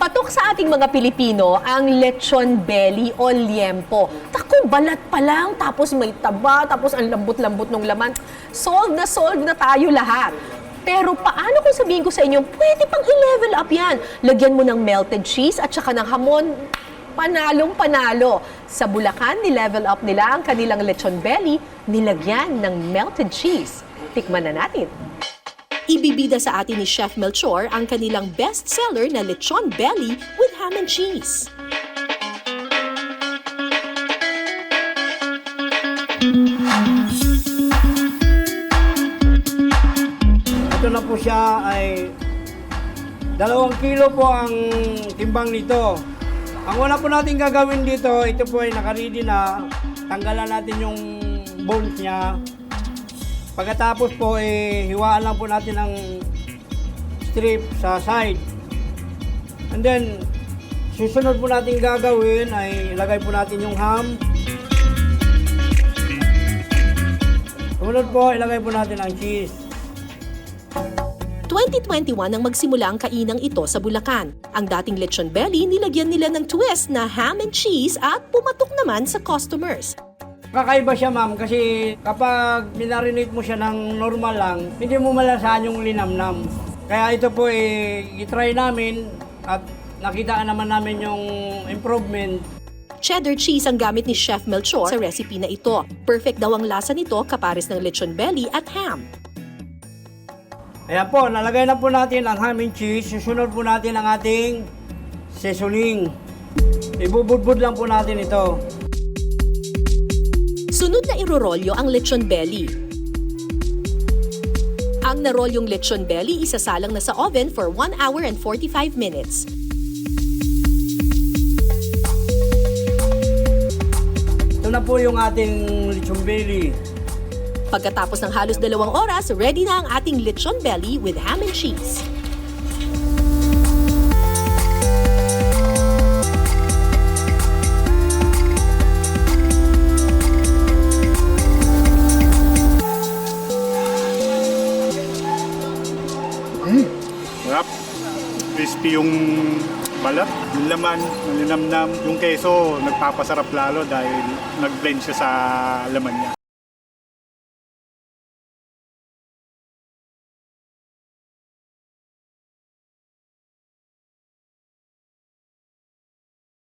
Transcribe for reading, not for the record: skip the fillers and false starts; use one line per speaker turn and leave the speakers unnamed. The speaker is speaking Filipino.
Patok sa ating mga Pilipino ang lechon belly o liempo. Taku, balat pa lang, tapos may taba, tapos ang lambot-lambot ng laman. Solve na tayo lahat. Pero paano kung sabihin ko sa inyo, pwede pang i-level up yan. Lagyan mo ng melted cheese at saka ng hamon. Panalong panalo. Sa Bulacan, ni-level up nila ang kanilang lechon belly, nilagyan ng melted cheese. Tikman na natin. Ibibida sa atin ni Chef Melchor ang kanilang best-seller na lechon belly with ham and cheese.
Ito na po siya ay 2 kilo po ang timbang nito. Ang una po natin gagawin dito, ito po ay nakaready na. Tanggalan natin yung bones niya. Pagkatapos po, hiwaan lang po natin ng strip sa side. And then, susunod po natin gagawin ay ilagay po natin yung ham. Sumunod po, ilagay po natin ang cheese.
2021 nang magsimula ang kainang ito sa Bulacan. Ang dating lechon belly, nilagyan nila ng twist na ham and cheese at pumatok naman sa customers.
Kakaiba siya, ma'am, kasi kapag minarinate mo siya ng normal lang, hindi mo malasahan yung linamnam. Kaya ito po i-try namin at nakita naman namin yung improvement.
Cheddar cheese ang gamit ni Chef Melchor sa recipe na ito. Perfect daw ang lasa nito kapares ng lechon belly at ham.
Ayan po, nalagay na po natin ang ham and cheese. Susunod po natin ang ating seasoning. Ibubudbud lang po natin ito.
Sunod na irorolyo ang lechon belly. Ang narolyong lechon belly isasalang na sa oven for 1 hour and 45 minutes.
Ito na po yung ating lechon belly.
Pagkatapos ng halos 2 oras, ready na ang ating lechon belly with ham and cheese.
Sarap. Crispy yung balat, yung laman, malinamnam. Yung keso, nagpapasarap lalo dahil nag-blend siya sa laman niya.